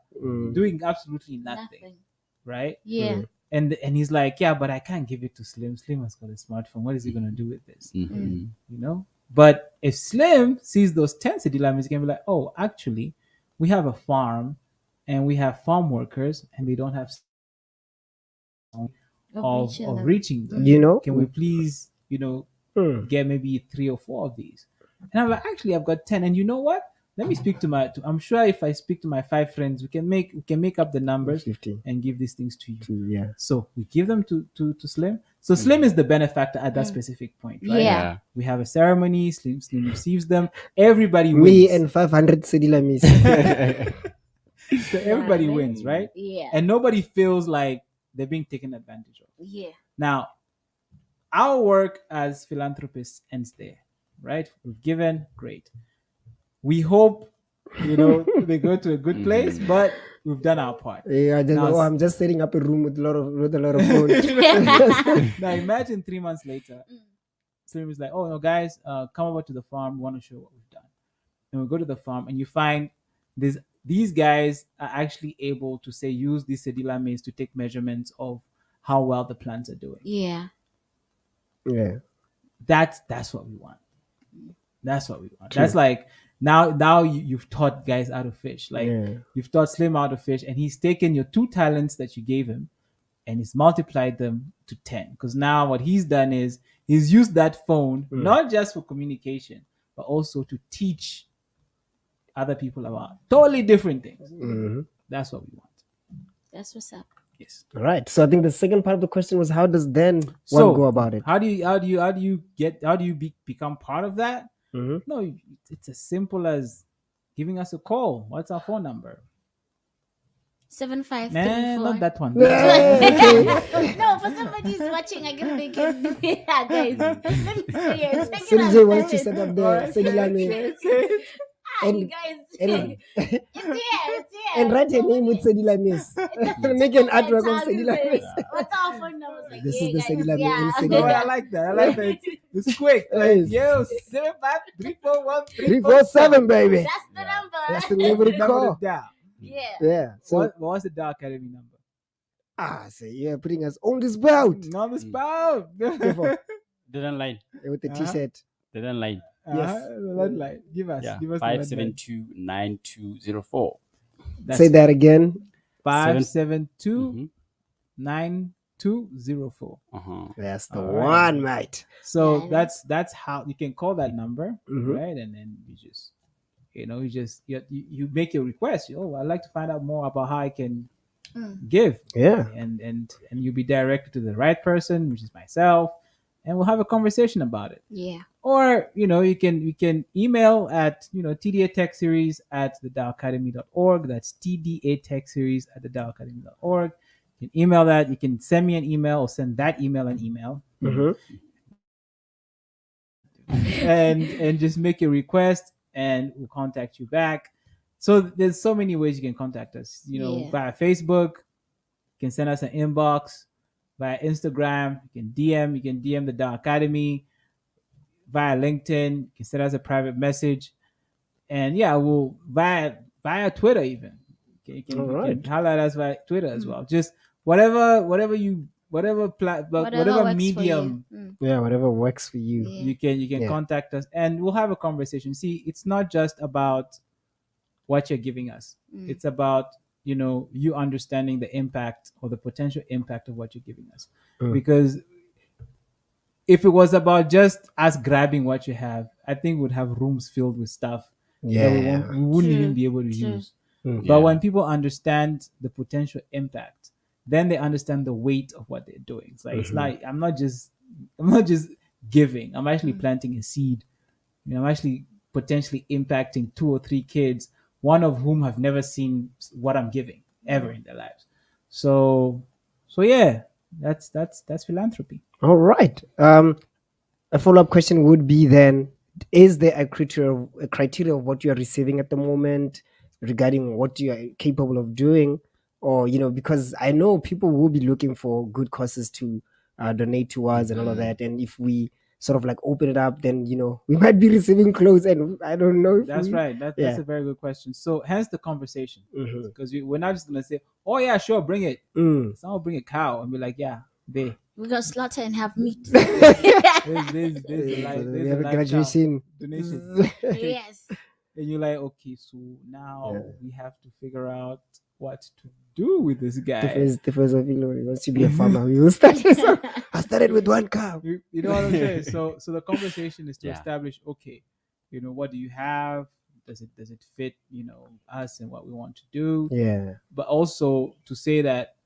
doing absolutely nothing. Right? Yeah. And he's like, yeah, but I can't give it to Slim. Slim has got a smartphone. What is he gonna do with this? You know. But if Slim sees those 10 cedilamis, he can be like, oh, actually, we have a farm, and we have farm workers, and they don't have of reaching them. You know, can we please, you know, get maybe 3 or 4 of these? And I'm like, actually, I've got 10. And you know what? Let me speak to I'm sure if I speak to my 5 friends, we can make up the numbers 50. and give these things to you. Yeah. So we give them to Slim. So Slim is the benefactor at that specific point, right? Yeah. We have a ceremony. Slim receives them. Everybody wins. Me and 500 cedilamis. So everybody wins, right? Yeah. And nobody feels like they're being taken advantage of. Yeah. Now, our work as philanthropists ends there, right? We've given, great. We hope, you know, they go to a good place, but we've done our part. Yeah, I'm just setting up a room with a lot of phones. Now imagine 3 months later, Slim is like, oh no, guys, come over to the farm. We want to show what we've done. And we go to the farm, and you find these guys are actually able to use these cedilla maize to take measurements of how well the plants are doing. Yeah. Yeah. That's what we want. That's what we want. True. That's like now you've taught guys how to fish. Like you've taught Slim how to fish, and he's taken your 2 talents that you gave him and he's multiplied them to 10. Because now what he's done is he's used that phone not just for communication, but also to teach other people about totally different things. That's what we want. That's what's up. Yes. All right. So I think the second part of the question was, how does then one go about it? How do you become part of that? No, it's as simple as giving us a call. What's our phone number? 7534. Not that one. No, for somebody who's watching, I can make it. Yeah, guys. Let me say it. CJ wants to set up the cellular name. You guys. It's here. And write her name with cellular miss. Make an artwork of cellular miss. What's our phone number? Like, This is the cellular yeah. miss. Oh, I like that. It's quick. Nice. Yo, 75341 347, baby. That's the number. That's the number to call. Yeah. Yeah. So What's the Tda Academy number? so you're putting us on the spot. On the spot. The line. With the T-shirt. The line. Yes. Line. Give us. Yeah. Give us 5729204. Say that again. 572 9204. That's the All one, mate. So Yes. that's how you can call that number, right? And then you just, you make your request. Oh, I'd like to find out more about how I can give. Yeah. And you'll be directed to the right person, which is myself, and we'll have a conversation about it. Yeah. Or, you can email at, TDA Tech Series at thedawacademy.org. That's TDA Tech Series at thedawacademy.org. You can email that. You can send me an email or send that email an email. And just make a request and we'll contact you back. So there's so many ways you can contact us. Via Facebook, you can send us an inbox. Via Instagram, you can DM the Tda Academy. Via LinkedIn, you can send us a private message, and we'll via Twitter even. You can holler at us via Twitter as well. Just whatever medium, whatever works for you. you can contact us, and we'll have a conversation. See, it's not just about what you're giving us; it's about you understanding the impact or the potential impact of what you're giving us, because if it was about just us grabbing what you have, I think we'd have rooms filled with stuff that we wouldn't even be able to use. But when people understand the potential impact, then they understand the weight of what they're doing. It's like it's not I'm not just giving. I'm actually planting a seed. I'm actually potentially impacting 2 or 3 kids, one of whom have never seen what I'm giving ever in their lives. So yeah, that's philanthropy. All right. A follow-up question would be then: is there a criteria of what you are receiving at the moment regarding what you are capable of doing, or because I know people will be looking for good causes to donate towards and all of that, and if we sort of like open it up, then we might be receiving clothes, and I don't know. That's right. That's a very good question. So hence the conversation, because we're not just gonna say, "Oh yeah, sure, bring it." Someone will bring a cow and be like, "Yeah, they." We got slaughter and have meat. There's We a have a live graduation. cow donation. Yes. And you're like, okay, so now we have to figure out what to do with this guy. The first of once to be a farmer, we will start. So I started with one cow. You know what I'm saying? So the conversation is to establish, okay, what do you have? Does it fit, us and what we want to do? Yeah. But also to say that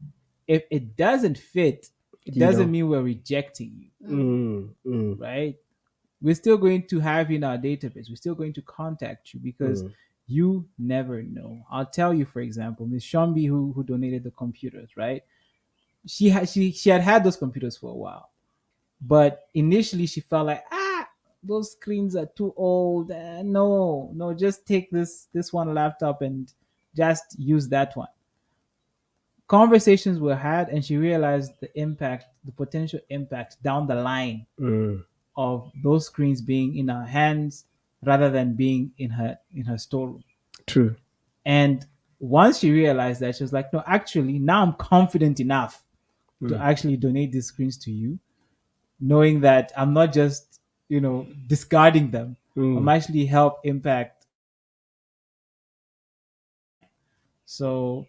if it doesn't fit, it doesn't mean we're rejecting you. Right? We're still going to have you in our database. We're still going to contact you because you never know. I'll tell you, for example, Miss Shombi, who donated the computers, right? She had those computers for a while, but initially she felt like, those screens are too old. No, just take this one laptop and just use that one. Conversations were had, and she realized the potential impact down the line of those screens being in her hands rather than being in her storeroom. True. And once she realized that, she was like, no, actually, now I'm confident enough to actually donate these screens to you, knowing that I'm not just, discarding them. I'm actually help impact. So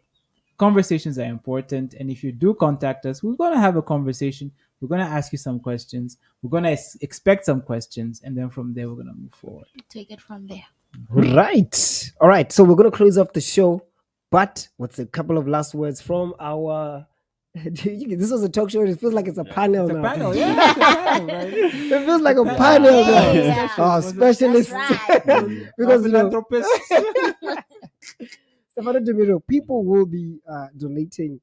conversations are important. And if you do contact us, we're going to have a conversation. We're going to ask you some questions. We're going to expect some questions. And then from there, we're going to move forward. Take it from there. Right. All right. So we're going to close off the show. But with a couple of last words from our... This was a talk show. It feels like it's a panel It's a now. panel, yeah. It's a panel, right? It feels like a panel now. Yeah. Oh, specialists. That's right. Because Philanthropists. Stefano Demiro, people will be donating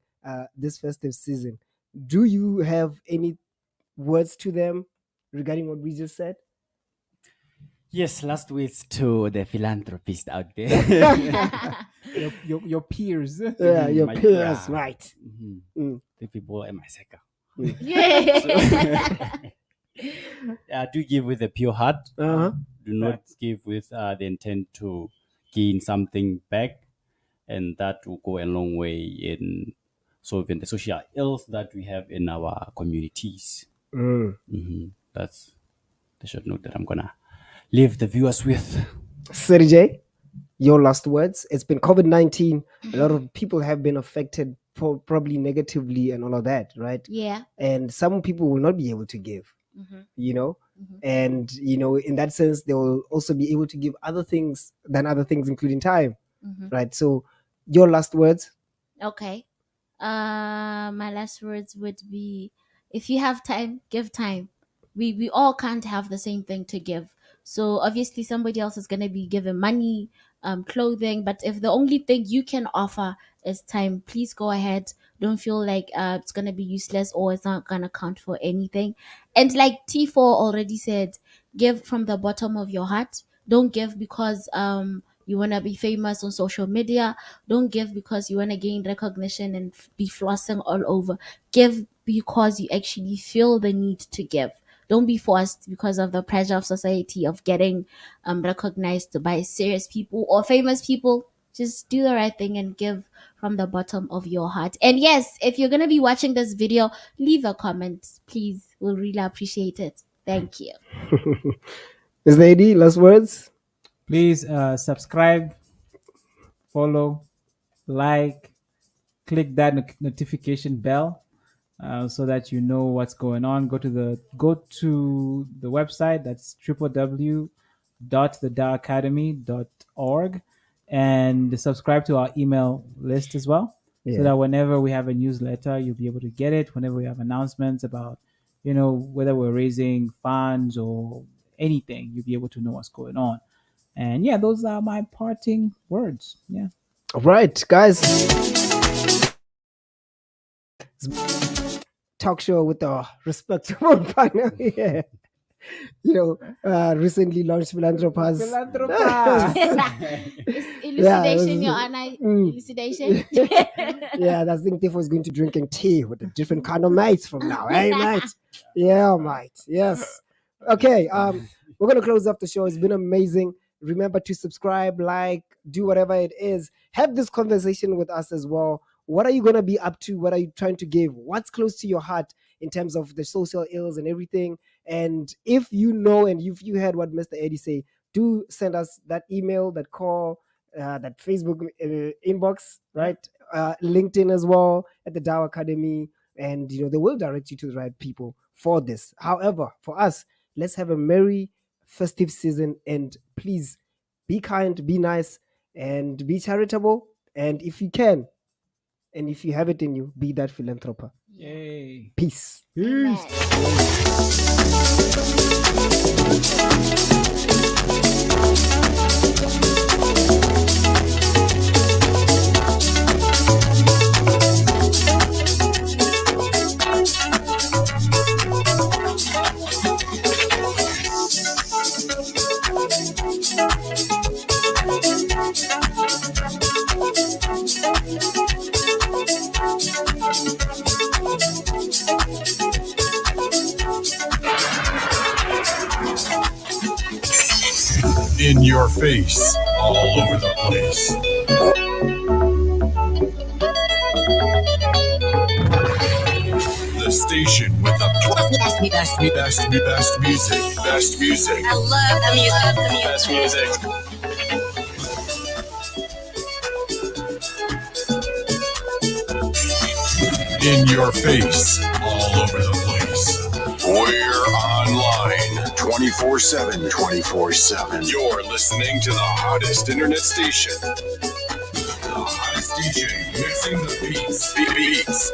this festive season. Do you have any words to them regarding what we just said? Yes, last words to the philanthropists out there. your peers. Yeah, your My- peers, yeah. right. The people in my sector. Yeah. Do give with a pure heart. Uh-huh. Do not give with the intent to gain something back, and that will go a long way in solving the social ills that we have in our communities. That's the short note that I'm gonna leave the viewers with. Sergey, your last words. It's been COVID-19. A lot of people have been affected probably negatively and all of that, right? Yeah. And some people will not be able to give, and in that sense they will also be able to give other things, including time, right? So your last words. Okay. My last words would be, if you have time, give time. We all can't have the same thing to give. So obviously somebody else is gonna be giving money, clothing, but if the only thing you can offer is time, please go ahead. Don't feel like it's gonna be useless or it's not gonna count for anything. And like T4 already said, give from the bottom of your heart. Don't give because you wanna be famous on social media. Don't give because you want to gain recognition and be flossing all over. Give because you actually feel the need to give. Don't be forced because of the pressure of society of getting recognized by serious people or famous people. Just do the right thing and give from the bottom of your heart. And yes, if you're going to be watching this video, leave a comment, please. We'll really appreciate it. Thank you. Is there any last words? Please subscribe, follow, like, click that notification bell so that you know what's going on. Go to the website. That's www.thdaacademy.org, and subscribe to our email list as well, so that whenever we have a newsletter, you'll be able to get it. Whenever we have announcements about whether we're raising funds or anything, you'll be able to know what's going on. And yeah, those are my parting words. Yeah. All right, guys. Talk show with a respectable partner here. Recently launched Philanthropist. Elucidation, Your Honor. Elucidation. Yeah, I think Tiff was going to drinking tea with a different kind of mates from now. Hey, mate. Yeah, mate. Yes. Okay. We're gonna close off the show. It's been amazing. Remember to subscribe, like, do whatever it is. Have this conversation with us as well. What are you gonna be up to? What are you trying to give? What's close to your heart in terms of the social ills and everything? And if you know and if you heard what Mr. Eddie say, do send us that email, that call, that Facebook inbox, right? LinkedIn as well at the Dow Academy, and they will direct you to the right people for this. However, for us, let's have a merry festive season, and please be kind, be nice, and be charitable. And if you can, and if you have it in you, be that philanthropist. Yay. Peace. In your face, all over the place. The station with the best music. Best music. I love the music. Best music. In your face, all over the place. We're online 24/7. 24/7. You're listening to the hottest internet station. The hottest DJ mixing the beats. Beats.